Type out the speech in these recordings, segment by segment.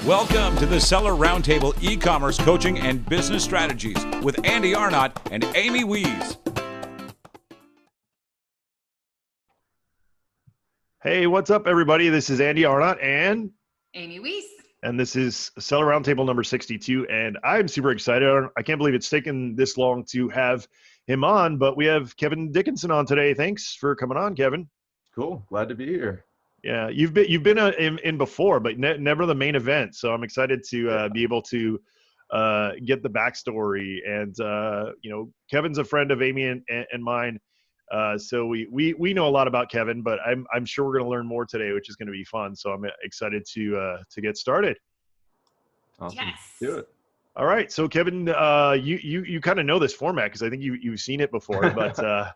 Welcome to the Seller Roundtable e-commerce coaching and business strategies with Andy Arnott and Amy Wees. Hey, what's up, everybody? This is Andy Arnott and Amy Wees. And this is Seller Roundtable number 62, and I'm super excited. I can't believe it's taken this long to have him on, but we have Kevin Dickinson on today. Thanks for coming on, Kevin. Cool. Glad to be here. Yeah, you've been in before, but never the main event. So I'm excited to be able to get the backstory. And Kevin's a friend of Amy and mine, so we know a lot about Kevin. But I'm sure we're going to learn more today, which is going to be fun. So I'm excited to get started. Awesome. Yes. Do it. All right, so Kevin, you kind of know this format because I think you've seen it before, but.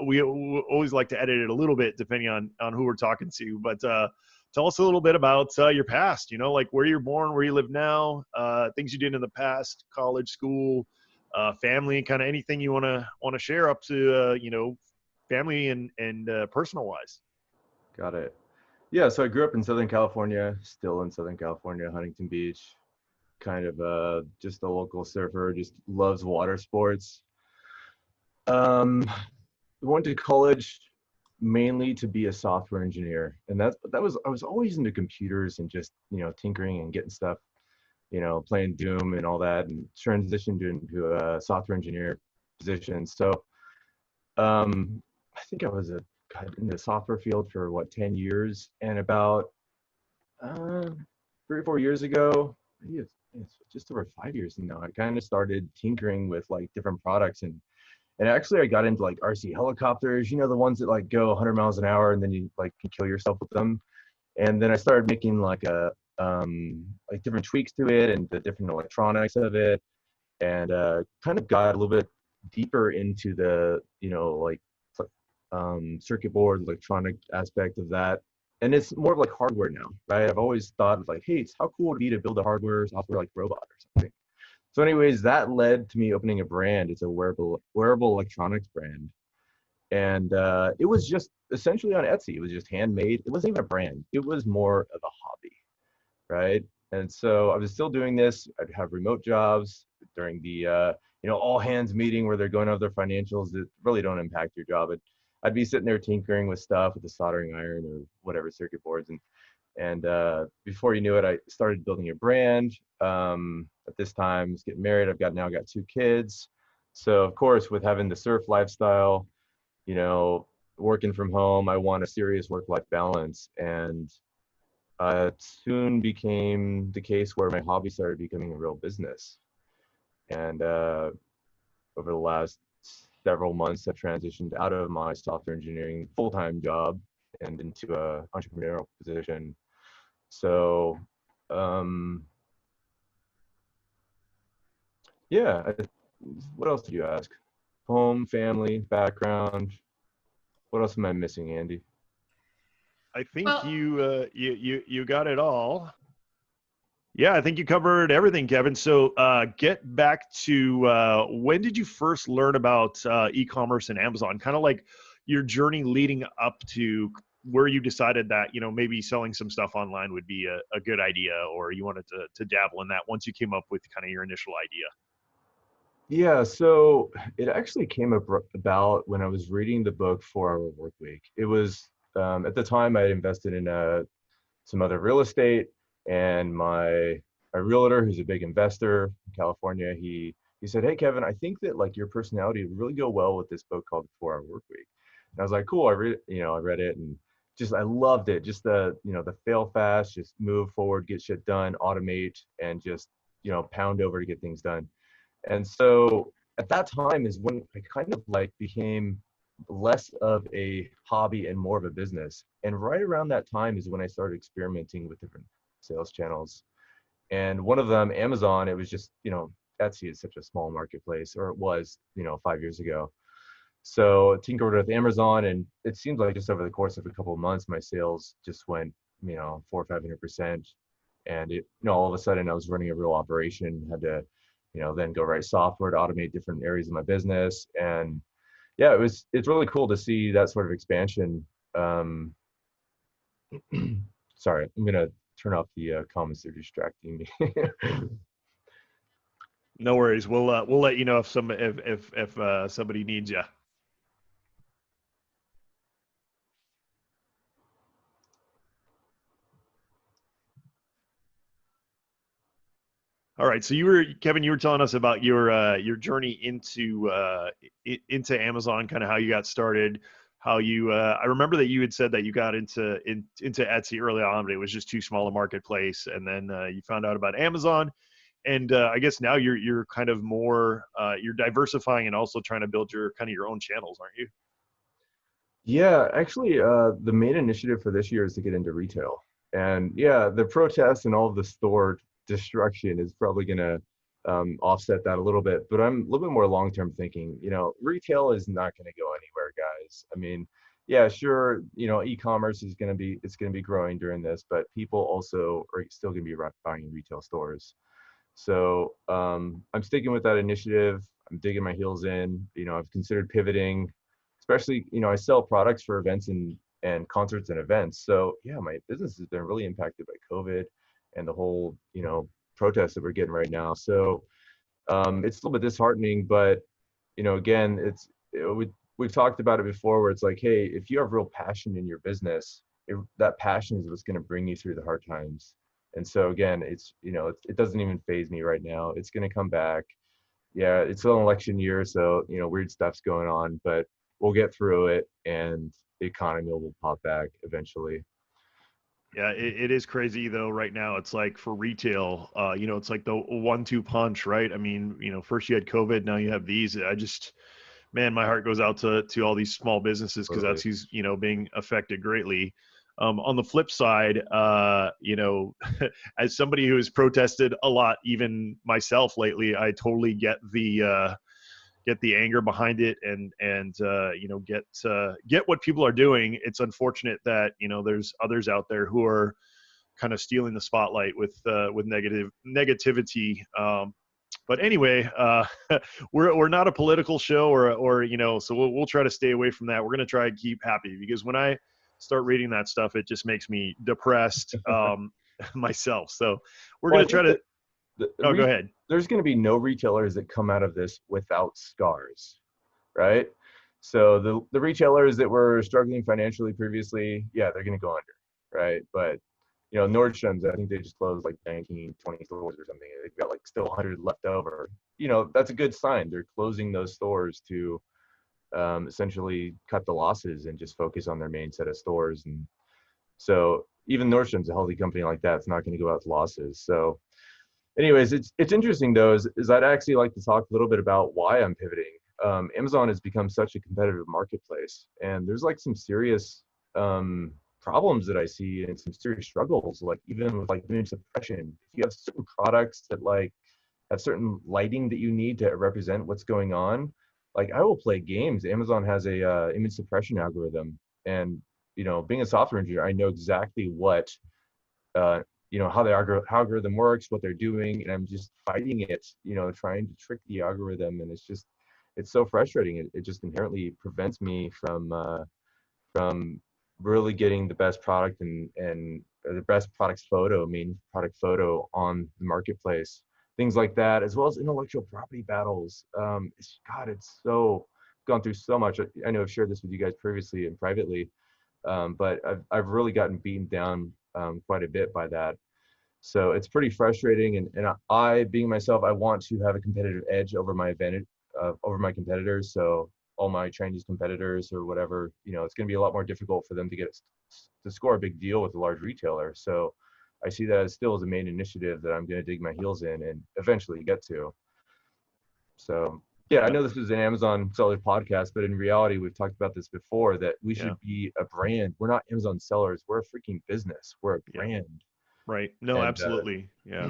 We always like to edit it a little bit depending on who we're talking to, but tell us a little bit about your past, like where you're born, where you live now, things you did in the past, college, school, family, kind of anything you want to share up to, family and personal wise. Got it. Yeah, so I grew up in Southern California, still in Southern California, Huntington Beach, kind of just a local surfer, just loves water sports. Went to college mainly to be a software engineer, and I was always into computers and just tinkering and getting stuff, playing Doom and all that, and transitioned into a software engineer position. So I think I was in the software field for 10 years, and about 3 or 4 years ago, maybe it's just over 5 years now, I kind of started tinkering with different products. And actually, I got into RC helicopters, the ones that go 100 miles an hour and then you can kill yourself with them. And then I started making different tweaks to it and the different electronics of it, and kind of got a little bit deeper into the circuit board electronic aspect of that. And it's more of hardware now, right? I've always thought of hey, it's how cool it would be to build a hardware software robot or something. So anyways, that led to me opening a brand. It's a wearable electronics brand. And it was just essentially on Etsy. It was just handmade. It wasn't even a brand. It was more of a hobby, right? And so I was still doing this. I'd have remote jobs during the all hands meeting where they're going over their financials that really don't impact your job. I'd be sitting there tinkering with stuff with a soldering iron or whatever, circuit boards. And before you knew it, I started building a brand. At this time, I was getting married. I've now got 2 kids. So of course, with having the surf lifestyle, working from home, I want a serious work-life balance. And it soon became the case where my hobby started becoming a real business. And over the last several months, I transitioned out of my software engineering full-time job and into a entrepreneurial position. So, what else did you ask? Home, family, background. What else am I missing, Andy? I think you got it all. Yeah, I think you covered everything, Kevin. So get back to when did you first learn about e-commerce and Amazon? Kind of your journey leading up to where you decided that, maybe selling some stuff online would be a good idea, or you wanted to dabble in that once you came up with kind of your initial idea. Yeah, so it actually came about when I was reading the book 4-Hour Workweek. It was, at the time I had invested in some other real estate, and my realtor, who's a big investor in California, he said, "Hey, Kevin, I think that your personality would really go well with this book called The 4-Hour Workweek." And I was like, cool. I read it and I loved it. Just the fail fast, just move forward, get shit done, automate, and just, pound over to get things done. And so at that time is when I kind of became less of a hobby and more of a business. And right around that time is when I started experimenting with different sales channels. And one of them, Amazon, it was just, Etsy is such a small marketplace, or it was, 5 years ago. So tinkered with Amazon, and it seems like just over the course of a couple of months, my sales just went, 400 or 500%. And all of a sudden I was running a real operation, had to, then go write software to automate different areas of my business. And yeah, it's really cool to see that sort of expansion. Sorry, I'm gonna turn off the comments. They're distracting me. No worries. We'll let you know if somebody needs you. All right. So Kevin, you were telling us about your journey into Amazon, kind of how you got started, how you I remember that you had said that you got into Etsy early on, but it was just too small a marketplace, and then you found out about Amazon, and I guess now you're kind of more you're diversifying and also trying to build your own channels, aren't you? Yeah, actually, the main initiative for this year is to get into retail. And yeah, the protests and all of the store destruction is probably going to offset that a little bit. But I'm a little bit more long-term thinking. Retail is not going to go anywhere, guys. I mean, yeah, sure, e-commerce is going to be it's going to be growing during this, but people also are still going to be buying in retail stores. So I'm sticking with that initiative. I'm digging my heels in. I've considered pivoting, especially, I sell products for events and concerts and events. So yeah, my business has been really impacted by COVID and the whole, protests that we're getting right now. So it's a little bit disheartening, but again, we've talked about it before where it's like, hey, if you have real passion in your business, that passion is what's going to bring you through the hard times. And so again, it doesn't even faze me right now. It's going to come back. Yeah, it's an election year, so weird stuff's going on, but we'll get through it, and the economy will pop back eventually. Yeah, it is crazy though. Right now, it's like for retail, it's like the 1-2 punch, right? I mean, first you had COVID, now you have these. Man, my heart goes out to all these small businesses because Totally. that's who's being affected greatly. On the flip side, as somebody who has protested a lot, even myself lately, I totally get the anger behind it, and get what people are doing. It's unfortunate that there's others out there who are kind of stealing the spotlight with negativity. But anyway, we're not a political show, or so we'll try to stay away from that. We're gonna try and keep happy, because when I start reading that stuff, it just makes me depressed myself. So we're Well, I gonna try think to. that Oh, go ahead. there's going to be no retailers that come out of this without scars, right? So the retailers that were struggling financially previously, yeah, they're going to go under, right? But Nordstrom's, I think they just closed like 19, 20 stores or something. They've got like still 100 left over. That's a good sign. They're closing those stores to essentially cut the losses and just focus on their main set of stores. And so even Nordstrom's, a healthy company like that, it's not going to go out to losses. So anyways, it's interesting though, is I'd actually like to talk a little bit about why I'm pivoting. Amazon has become such a competitive marketplace, and there's like some serious problems that I see and some serious struggles, like even with like image suppression. If you have certain products that like have certain lighting that you need to represent what's going on, like I will play games. Amazon has a image suppression algorithm, and being a software engineer, I know exactly what uh, how the algorithm works, what they're doing, and I'm just fighting it, trying to trick the algorithm, and it's so frustrating. It just inherently prevents me from really getting the best product and the best product photo on the marketplace, things like that, as well as intellectual property battles. It's so gone through so much. I know I've shared this with you guys previously and privately, but I've really gotten beaten down quite a bit by that. So it's pretty frustrating. And I, being myself, I want to have a competitive edge over my over my competitors. So all my Chinese competitors or whatever, it's going to be a lot more difficult for them to score a big deal with a large retailer. So I see that as still as a main initiative that I'm going to dig my heels in and eventually get to. So yeah, I Yeah, know this is an Amazon seller podcast, but in reality, we've talked about this before, that we yeah. should be a brand. We're not Amazon sellers. We're a freaking business. We're a Yeah, brand. right. No, And absolutely. Yeah.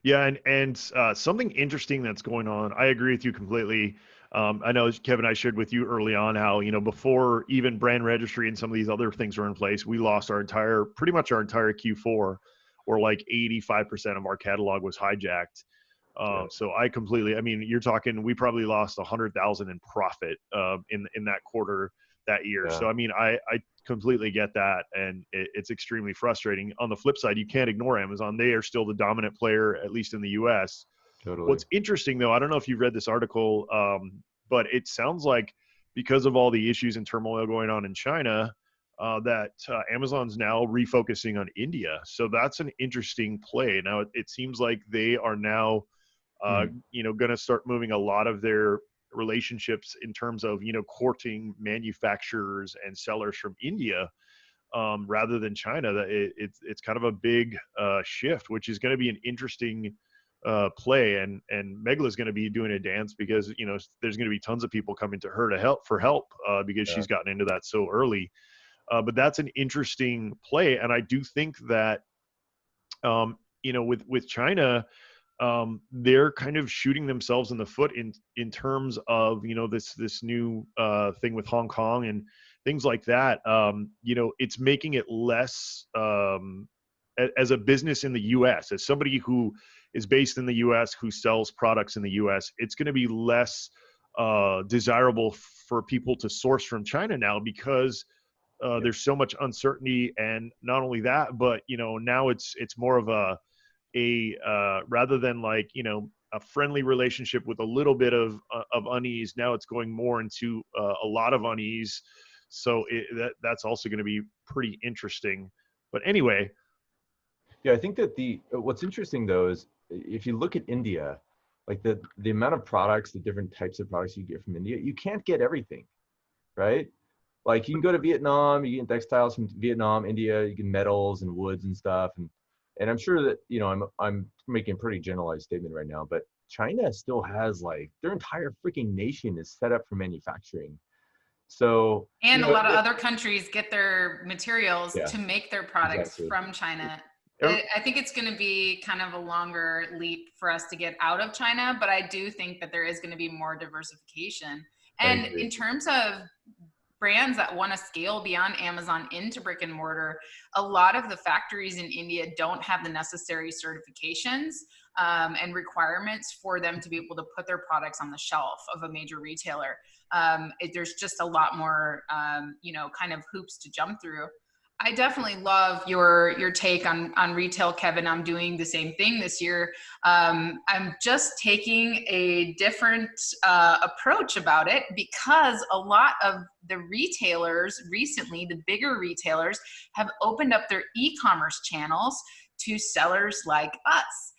Yeah, and something interesting that's going on. I agree with you completely. I know Kevin, I shared with you early on how before even brand registry and some of these other things were in place, we lost pretty much our entire Q4, or like 85% of our catalog was hijacked. yeah, So I mean, you're talking, we probably lost 100,000 in profit in that quarter that year. yeah, So I mean, I completely get that, and it's extremely frustrating. On the flip side, you can't ignore Amazon. They are still the dominant player, at least in the US. Totally. What's interesting, though, I don't know if you've read this article, but it sounds like because of all the issues and turmoil going on in China, that Amazon's now refocusing on India. So that's an interesting play. Now, it seems like they are now, going to start moving a lot of their relationships in terms of, courting manufacturers and sellers from India, rather than China. It's kind of a big shift, which is going to be an interesting play, and Megla's going to be doing a dance, because there's going to be tons of people coming to her to help because she's gotten into that so early. But that's an interesting play, and I do think that with China, they're kind of shooting themselves in the foot in terms of this new thing with Hong Kong and things like that. It's making it less, as a business in the US, as somebody who is based in the US, who sells products in the US, it's going to be less desirable for people to source from China now, because there's so much uncertainty. And not only that, but now it's more of a rather than like a friendly relationship with a little bit of unease. Now it's going more into a lot of unease. So that's also going to be pretty interesting. But anyway, yeah, I think that what's interesting though is if you look at India, like the amount of products, the different types of products you get from India, you can't get everything, right? Like you can go to Vietnam, you get textiles from Vietnam, India, you get metals and woods and stuff, and I'm sure that I'm making a pretty generalized statement right now, but China still has like their entire freaking nation is set up for manufacturing. So and a lot of other countries get their materials to make their products from China. I think it's going to be kind of a longer leap for us to get out of China, but I do think that there is going to be more diversification. And in terms of brands that want to scale beyond Amazon into brick and mortar, a lot of the factories in India don't have the necessary certifications and requirements for them to be able to put their products on the shelf of a major retailer. There's just a lot more, kind of hoops to jump through. I definitely love your take on retail, Kevin. I'm doing the same thing this year. I'm just taking a different approach about it, because a lot of the retailers recently, the bigger retailers, have opened up their e-commerce channels to sellers like us.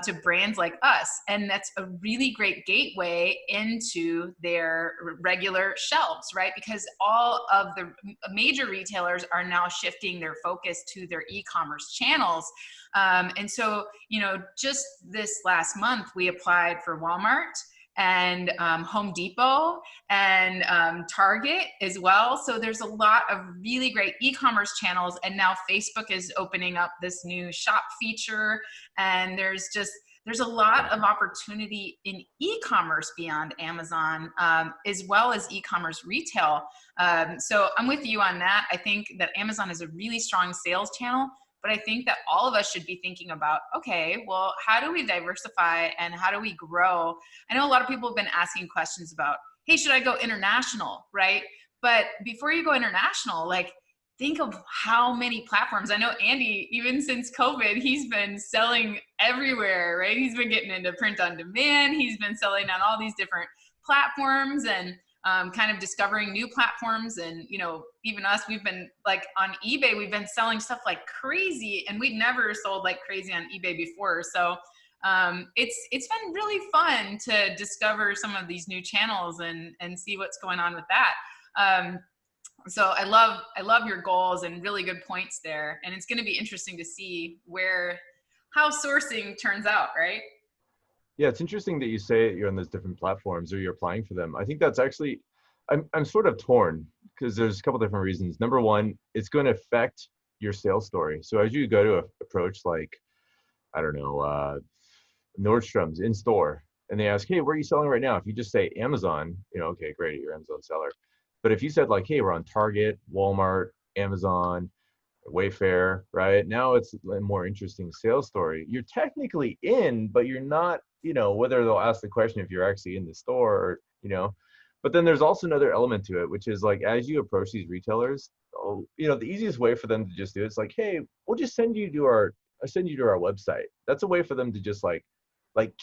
To brands like us. And that's a really great gateway into their regular shelves, right? Because all of the major retailers are now shifting their focus to their e-commerce channels. And so, just this last month, we applied for Walmart and Home Depot and Target as well. So there's a lot of really great e-commerce channels, and now Facebook is opening up this new shop feature, and there's a lot of opportunity in e-commerce beyond Amazon, as well as e-commerce retail. So I'm with you on that. I think that Amazon is a really strong sales channel, but I think that all of us should be thinking about, okay, well, how do we diversify and how do we grow? I know a lot of people have been asking questions about, hey, should I go international, right? But before you go international, like, think of how many platforms. I know Andy, even since COVID, he's been selling everywhere, right? He's been getting into print on demand. He's been selling on all these different platforms and kind of discovering new platforms. And, even us, we've been like on eBay, we've been selling stuff like crazy, and we'd never sold like crazy on eBay before. So it's been really fun to discover some of these new channels and see what's going on with that. So I love your goals and really good points there. And it's going to be interesting to see how sourcing turns out, right? Yeah, it's interesting that you say you're on those different platforms or you're applying for them. I think that's actually, I'm sort of torn because there's a couple different reasons. Number one, it's going to affect your sales story. So as you go to approach like, I don't know, Nordstrom's in store, and they ask, hey, where are you selling right now? If you just say Amazon, okay, great, you're an Amazon seller. But if you said like, hey, we're on Target, Walmart, Amazon, Wayfair, right? Now it's a more interesting sales story. You're technically in, but you're not, whether they'll ask the question if you're actually in the store or, But then there's also another element to it, which is like, as you approach these retailers, the easiest way for them to just do it is like, hey, we'll just send you to our website. That's a way for them to just like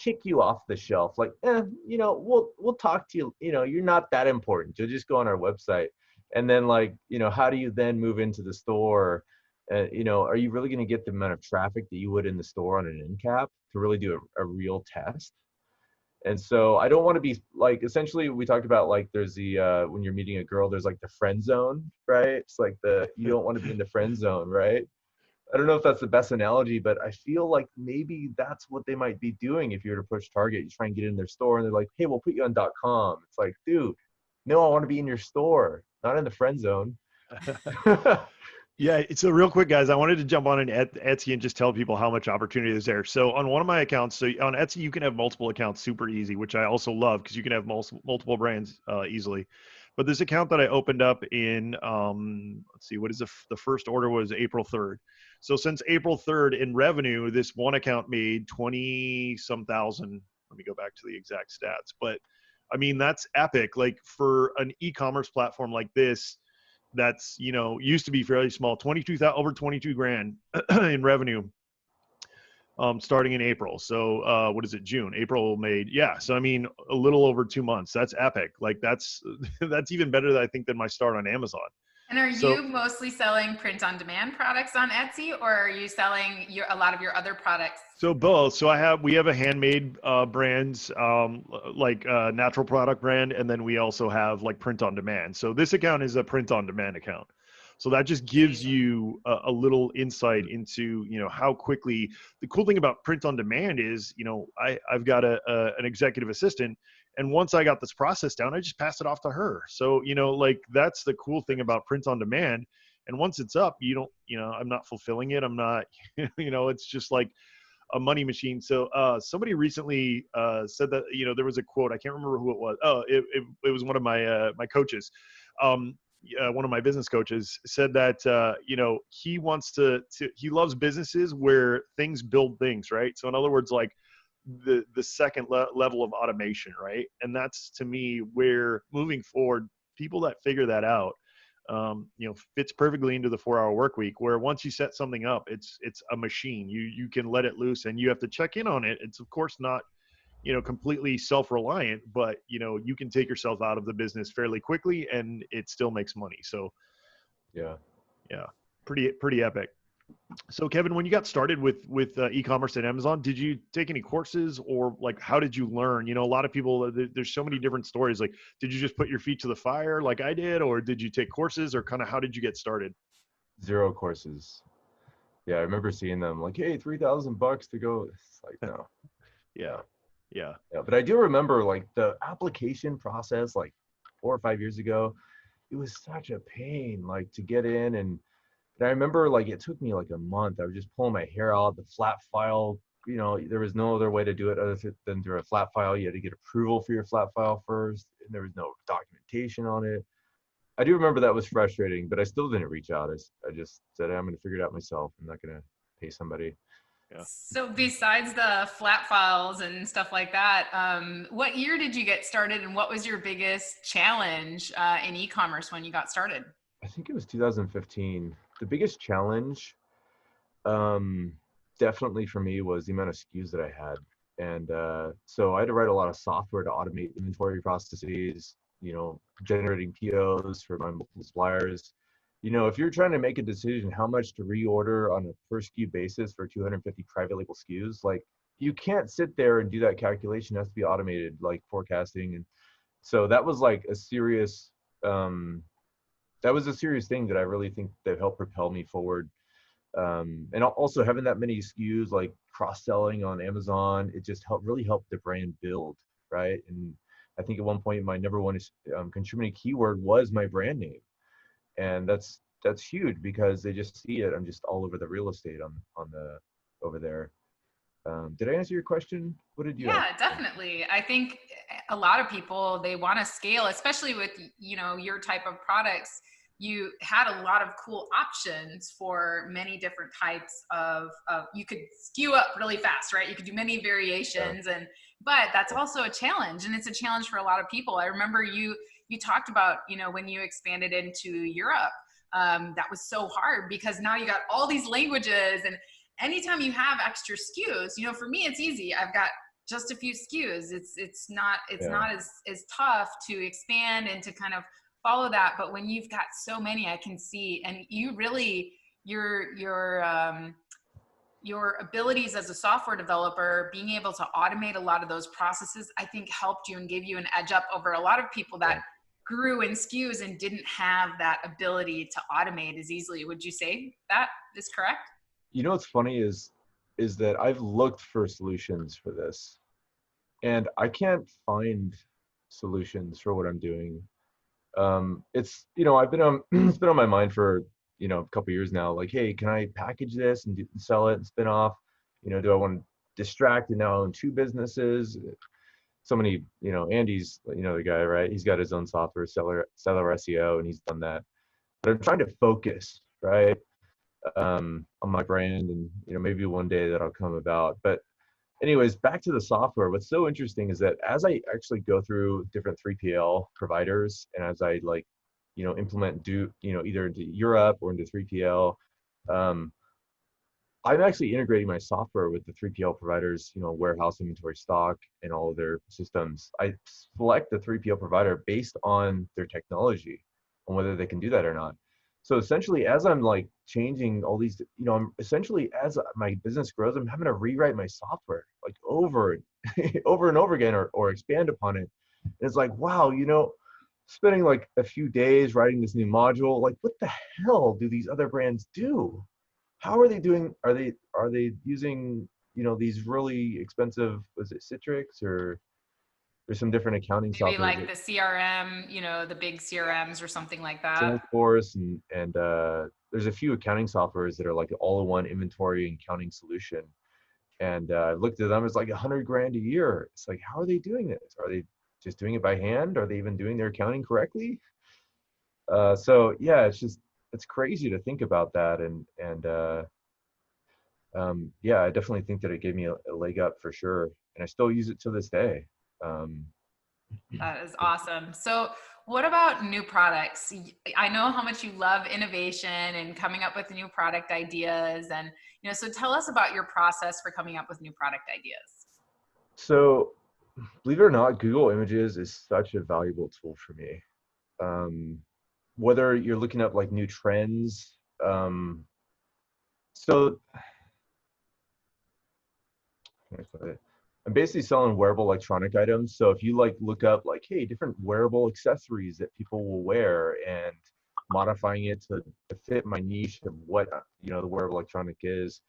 kick you off the shelf. Like, we'll talk to you. You're not that important. You'll just go on our website. And then like, how do you then move into the store? Are you really going to get the amount of traffic that you would in the store on an end cap to really do a real test? And so I don't want to be like, essentially we talked about like, there's the, when you're meeting a girl, there's like the friend zone, right? It's like you don't want to be in the friend zone, right? I don't know if that's the best analogy, but I feel like maybe that's what they might be doing. If you were to push Target, you try and get in their store and they're like, hey, we'll put you on .com. It's like, dude, no, I want to be in your store, not in the friend zone. Yeah, so real quick, guys, I wanted to jump on an Etsy and just tell people how much opportunity is there. So on one of my accounts, so on Etsy, you can have multiple accounts super easy, which I also love because you can have multiple brands easily. But this account that I opened up in, let's see, what is the first order was April 3rd. So since April 3rd in revenue, this one account made 20-some thousand. Let me go back to the exact stats. But I mean, that's epic. Like for an e-commerce platform like this, that's, used to be fairly small, over 22 grand in revenue, starting in April. So what is it? June, April made, yeah. So I mean, a little over 2 months. That's epic. Like that's even better, I think, than my start on Amazon. And are you mostly selling print on demand products on Etsy, or are you selling a lot of your other products? So both. So we have a handmade brands, like natural product brand, and then we also have like print on demand. So this account is a print on demand account. So that just gives you a little insight into, how quickly. The cool thing about print on demand is, I've got an executive assistant. And once I got this process down, I just pass it off to her. So, like that's the cool thing about print on demand. And once it's up, I'm not fulfilling it. I'm not, it's just like a money machine. So somebody recently said that, there was a quote, I can't remember who it was. Oh, it was one of my coaches. One of my business coaches said that, he wants he loves businesses where things build things, right? So in other words, like, the second level of automation, right? And that's, to me, where moving forward, people that figure that out, fits perfectly into the 4-hour work week, where once you set something up, it's a machine. You can let it loose and you have to check in on it. It's of course not, completely self-reliant, but you can take yourself out of the business fairly quickly and it still makes money. So yeah, pretty epic. So Kevin, when you got started with e-commerce at Amazon, did you take any courses, or like how did you learn? A lot of people, there's so many different stories. Like, did you just put your feet to the fire like I did, or did you take courses, or kind of how did you get started? 0 courses. Yeah, I remember seeing them like, hey, $3,000 to go. It's like, no. Yeah. But I do remember like the application process, like 4 or 5 years ago. It was such a pain, like to get in. And I remember like it took me like a month. I was just pulling my hair out, the flat file, there was no other way to do it other than through a flat file. You had to get approval for your flat file first, and there was no documentation on it. I do remember that was frustrating, but I still didn't reach out. I just said, I'm going to figure it out myself. I'm not going to pay somebody. Yeah. So besides the flat files and stuff like that, what year did you get started, and what was your biggest challenge in e-commerce when you got started? I think it was 2015. The biggest challenge, definitely for me, was the amount of SKUs that I had. And so I had to write a lot of software to automate inventory processes, generating POs for my multiple suppliers. If you're trying to make a decision how much to reorder on a per SKU basis for 250 private label SKUs, like you can't sit there and do that calculation. It has to be automated, like forecasting. And so that was like a serious, thing that I really think that helped propel me forward. And also having that many SKUs, like cross-selling on Amazon, it just really helped the brand build, right? And I think at one point my number one contributing keyword was my brand name. And that's huge because they just see it. I'm just all over the real estate over there. Did I answer your question? What did you? Yeah, definitely. I think a lot of people, they want to scale, especially with, your type of products. you had a lot of cool options for many different types of you could skew up really fast, right? You could do many variations, but that's also a challenge, and it's a challenge for a lot of people. I remember you talked about, when you expanded into Europe, that was so hard because now you got all these languages, and anytime you have extra SKUs, for me, it's easy. I've got just a few SKUs. It's not as tough to expand and to kind of follow that. But when you've got so many, I can see, and you really, your abilities as a software developer, being able to automate a lot of those processes, I think helped you and gave you an edge up over a lot of people that grew in SKUs and didn't have that ability to automate as easily. Would you say that is correct? What's funny is that I've looked for solutions for this, and I can't find solutions for what I'm doing. It's, I've been on, it's been on my mind for, a couple years now, like, hey, can I package this and sell it and spin off? Do I want to distract and now own two businesses? Somebody, Andy's, the guy, right? He's got his own software, Seller SEO, and he's done that. But I'm trying to focus, right, on my brand, and, maybe one day that'll come about. But anyways, back to the software. What's so interesting is that as I actually go through different 3PL providers, and as I implement either into Europe or into 3PL, I'm actually integrating my software with the 3PL providers, warehouse inventory stock and all of their systems. I select the 3PL provider based on their technology, on whether they can do that or not. So essentially, as I'm changing all these, I'm essentially, as my business grows, I'm having to rewrite my software over and over again, or expand upon it. And it's like, wow, spending a few days writing this new module, what the hell do these other brands do? How are they doing? Are they using, these really expensive, was it Citrix, or there's some different accounting maybe software? Maybe the CRM, the big CRMs or something like that. Salesforce, and there's a few accounting softwares that are all-in-one inventory and accounting solution. And I looked at them, it's $100,000 a year. It's how are they doing this? Are they just doing it by hand? Are they even doing their accounting correctly? So yeah, it's crazy to think about that. Yeah, I definitely think that it gave me a leg up for sure. And I still use it to this day. That is awesome. So what about new products? I know how much you love innovation and coming up with new product ideas. And, so tell us about your process for coming up with new product ideas. So believe it or not, Google Images is such a valuable tool for me. Whether you're looking up new trends. So I'm basically selling wearable electronic items. So if you look up hey, different wearable accessories that people will wear, and modifying it to fit my niche of what the wearable electronic is,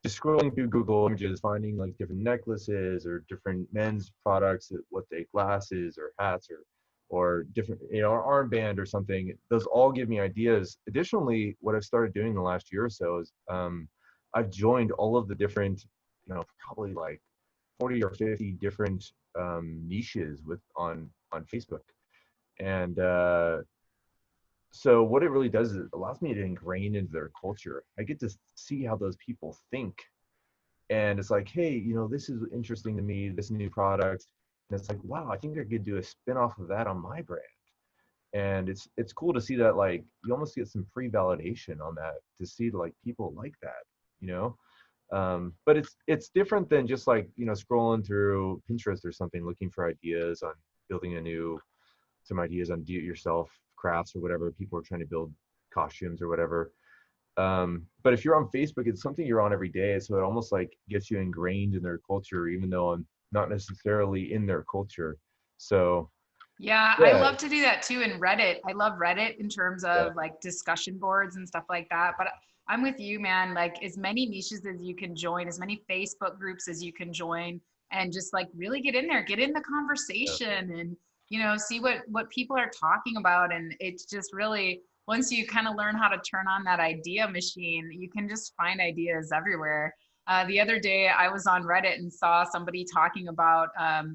just scrolling through Google Images, finding different necklaces or different men's products, what they glasses or hats or different armband or something, those all give me ideas. Additionally, what I've started doing in the last year or so is I've joined all of the different probably 40 or 50 different niches on Facebook. And so what it really does is it allows me to ingrain into their culture. I get to see how those people think. And it's hey, this is interesting to me, this new product. And it's wow, I think I could do a spin-off of that on my brand. And it's cool to see that you almost get some pre-validation on that, to see people like that, but it's different than just scrolling through Pinterest or something, looking for ideas on building some ideas on do-it-yourself crafts or whatever. People are trying to build costumes or whatever. But if you're on Facebook, it's something you're on every day, so it almost gets you ingrained in their culture, even though I'm not necessarily in their culture. So yeah, I love to do that too in Reddit. I love Reddit in terms of discussion boards and stuff like that. But I'm with you, man. As many niches as you can join, as many Facebook groups as you can join, and just really get in there, get in the conversation, and see what people are talking about. And it's just really, once you kind of learn how to turn on that idea machine, you can just find ideas everywhere. The other day I was on Reddit and saw somebody talking about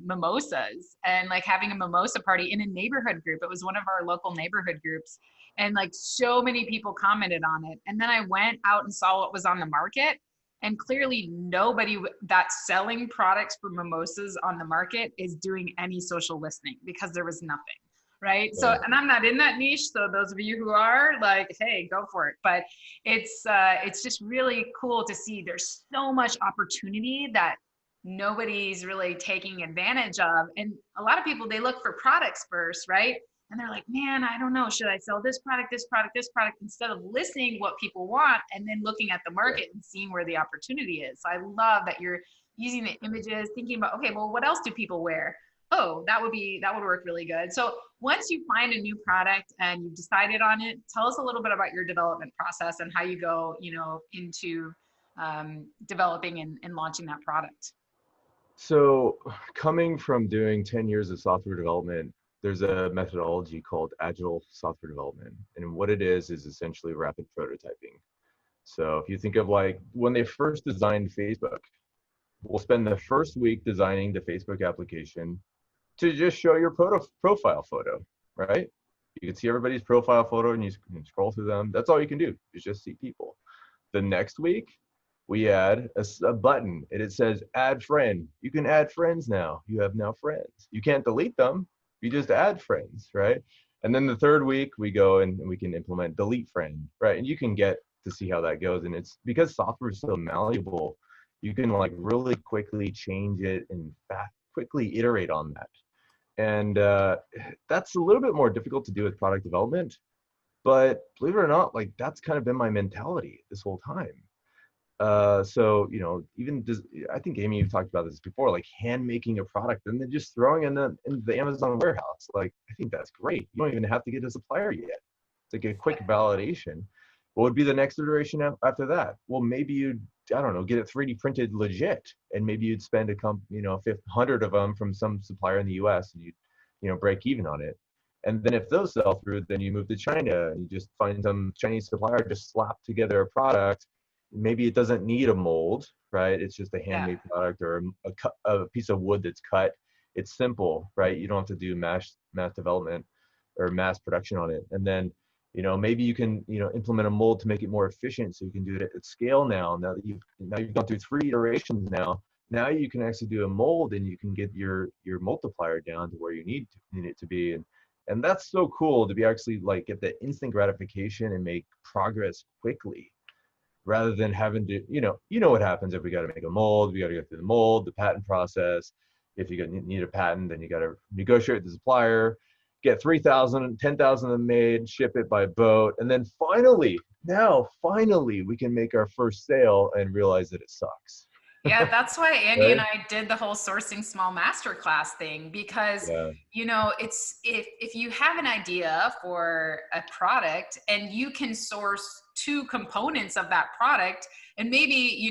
mimosas and like having a mimosa party in a neighborhood group. It was one of our local neighborhood groups, and like so many people commented on it. And then I went out and saw what was on the market, and clearly nobody that's selling products for mimosas on the market is doing any social listening because there was nothing. Right. So, and I'm not in that niche. So those of you who are, like, hey, go for it. But it's just really cool to see there's so much opportunity that nobody's really taking advantage of. And a lot of people, they look for products first, right? And they're like, man, I don't know, should I sell this product, this product, this product, instead of listening what people want and then looking at the market and seeing where the opportunity is. So I love that you're using the images, thinking about, okay, well, what else do people wear? Oh, that would work really good. So once you find a new product and you've decided on it, tell us a little bit about your development process and how you go, into developing and launching that product. So coming from doing 10 years of software development, there's a methodology called agile software development. And what it is essentially rapid prototyping. So if you think of like when they first designed Facebook, we'll spend the first week designing the Facebook application to just show your profile photo, right? You can see everybody's profile photo and you can scroll through them. That's all you can do is just see people. The next week, we add a button and it says add friend. You can add friends now. You have now friends. You can't delete them. You just add friends, right? And then the third week, we go and we can implement delete friend, right? And you can get to see how that goes. And it's because software is so malleable, you can like really quickly change it and quickly iterate on that. And that's a little bit more difficult to do with product development, but believe it or not, like that's kind of been my mentality this whole time. So, I think Amy, you've talked about this before, like hand making a product and then just throwing in the Amazon warehouse. Like, I think that's great. You don't even have to get a supplier yet. It's like a quick validation. What would be the next iteration after that? Well, maybe you'd, I don't know, get it 3D printed legit, and maybe you'd spend 100 of them from some supplier in the US and you'd, break even on it. And then if those sell through, then you move to China and you just find some Chinese supplier, just slap together a product. Maybe it doesn't need a mold, right? It's just a handmade product or a piece of wood that's cut. It's simple, right? You don't have to do mass development or mass production on it. And then, maybe you can, implement a mold to make it more efficient, so you can do it at scale now. Now that you've gone through 3 iterations now you can actually do a mold and you can get your multiplier down to where you need it to be. And that's so cool to be actually like get the instant gratification and make progress quickly, rather than having to, what happens if we got to make a mold, we got to go through the mold, the patent process. If you need a patent, then you got to negotiate with the supplier, get 3,000, 10,000 of them made, ship it by boat. And then finally, we can make our first sale and realize that it sucks. Yeah, that's why Andy and I did the whole sourcing small masterclass thing, because it's if you have an idea for a product and you can source 2 components of that product, and maybe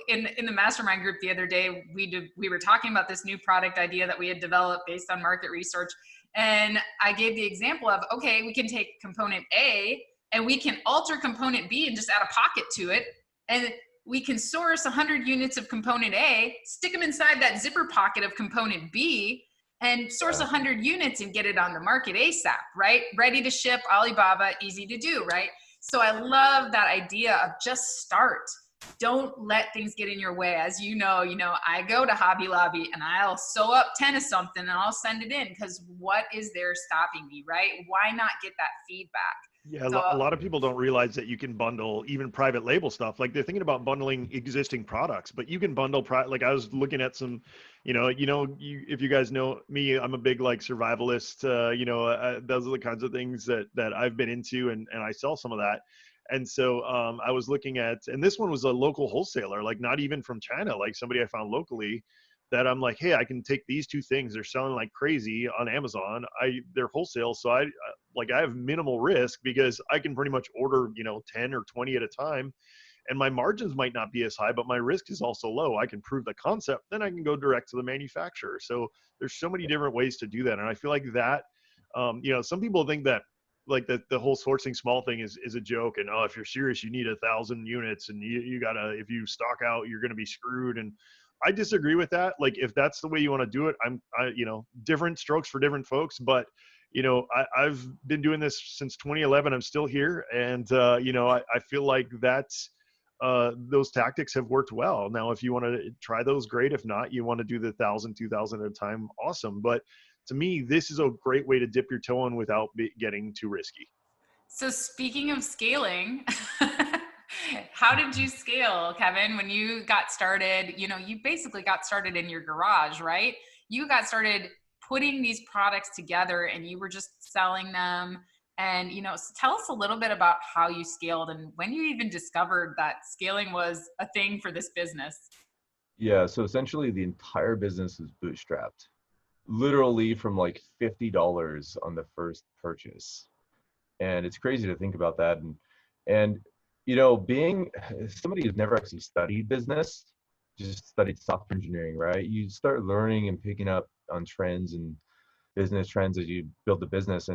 in the mastermind group the other day we were talking about this new product idea that we had developed based on market research, and I gave the example of, okay, we can take component A and we can alter component B and just add a pocket to it, and we can source 100 units of component A, stick them inside that zipper pocket of component B, and source 100 units and get it on the market ASAP, right? Ready to ship, Alibaba, easy to do, right? So I love that idea of just start. Don't let things get in your way. As you know, I go to Hobby Lobby and I'll sew up 10 of something and I'll send it in, because what is there stopping me, right? Why not get that feedback? Yeah, a lot of people don't realize that you can bundle even private label stuff. Like they're thinking about bundling existing products, but you can bundle like I was looking at some, if you guys know me, I'm a big like survivalist. Those are the kinds of things that I've been into, and I sell some of that. And so I was looking at, and this one was a local wholesaler, like not even from China, like somebody I found locally, that I'm like, hey, I can take these 2 things. They're selling like crazy on Amazon. They're wholesale. So I have minimal risk because I can pretty much order, 10 or 20 at a time. And my margins might not be as high, but my risk is also low. I can prove the concept, then I can go direct to the manufacturer. So there's so many different ways to do that. And I feel like that, some people think that like the whole sourcing small thing is a joke. And if you're serious, you need 1,000 units, and you gotta, if you stock out, you're gonna be screwed. And I disagree with that. Like, if that's the way you want to do it, different strokes for different folks. But I've been doing this since 2011. I'm still here, and I feel like that's those tactics have worked well. Now, if you want to try those, great. If not, you want to do the 1,000, 2,000 at a time, awesome. But to me, this is a great way to dip your toe in without getting too risky. So speaking of scaling, how did you scale, Kevin, when you got started? You basically got started in your garage, right? You got started putting these products together and you were just selling them. And, tell us a little bit about how you scaled and when you even discovered that scaling was a thing for this business. Yeah. So essentially the entire business is bootstrapped, literally from like $50 on the first purchase. And it's crazy to think about that. And being somebody who's never actually studied business, just studied software engineering, right? You start learning and picking up on trends and business trends as you build the business.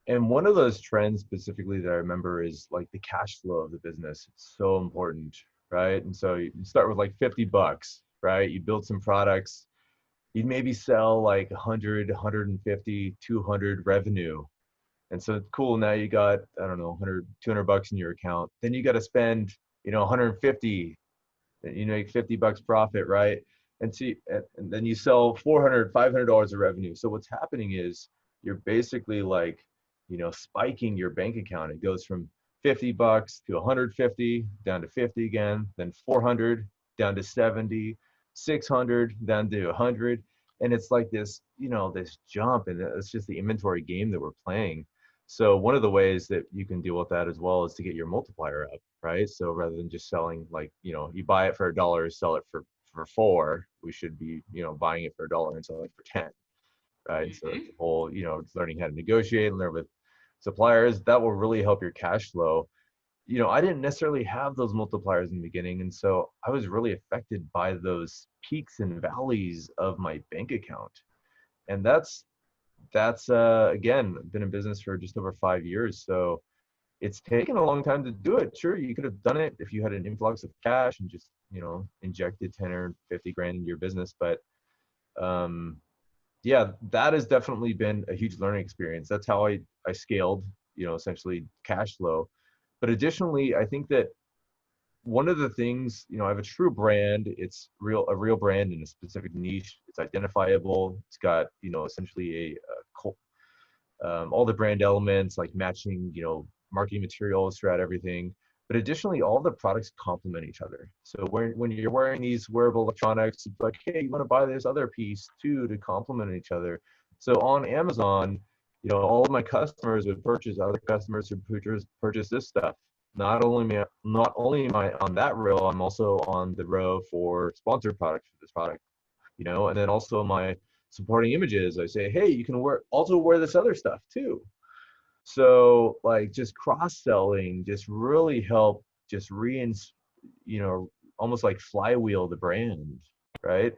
And one of those trends specifically that I remember is like the cash flow of the business. It's so important, right? And so you start with like $50, right? You build some products, you'd maybe sell like 100, 150, 200 revenue. And so cool, now you got, I don't know, 100, 200 bucks in your account. Then you got to spend, 150, you make $50 profit, right? And then you sell $400, $500 of revenue. So what's happening is you're basically like, spiking your bank account. It goes from $50 to 150, down to 50 again, then 400, down to 70, 600, down to 100. And it's like this, this jump, and it's just the inventory game that we're playing. So one of the ways that you can deal with that as well is to get your multiplier up, right? So rather than just selling, like, you buy it for $1, sell it for $4, we should be, buying it for $1 and selling it for 10, right? Mm-hmm. So that's the whole, learning how to negotiate and learn with suppliers, that will really help your cash flow. I didn't necessarily have those multipliers in the beginning. And so I was really affected by those peaks and valleys of my bank account. And that's again, been in business for just over 5 years. So it's taken a long time to do it. Sure, you could have done it if you had an influx of cash and just, injected 10 or 50 grand into your business. But yeah, that has definitely been a huge learning experience. That's how I scaled, essentially cash flow. But additionally, I think that one of the things, I have a true brand. It's a real brand in a specific niche. It's identifiable. It's got, essentially all the brand elements like matching, marketing materials throughout everything. But additionally, all the products complement each other. So when you're wearing these wearable electronics, it's like, hey, you want to buy this other piece too to complement each other. So on Amazon, all of my customers would purchase, other customers would purchase this stuff. Not only am I on that row, I'm also on the row for sponsored products for this product, and then also my supporting images. I say, hey, you can also wear this other stuff too. So like just cross-selling just really helped just almost like flywheel the brand, right?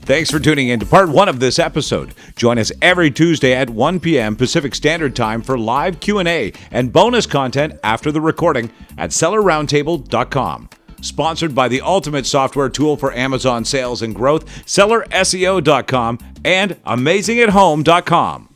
Thanks for tuning in to part 1 of this episode. Join us every Tuesday at 1 p.m. Pacific Standard Time for live Q&A and bonus content after the recording at sellerroundtable.com. Sponsored by the ultimate software tool for Amazon sales and growth, sellerseo.com and amazingathome.com.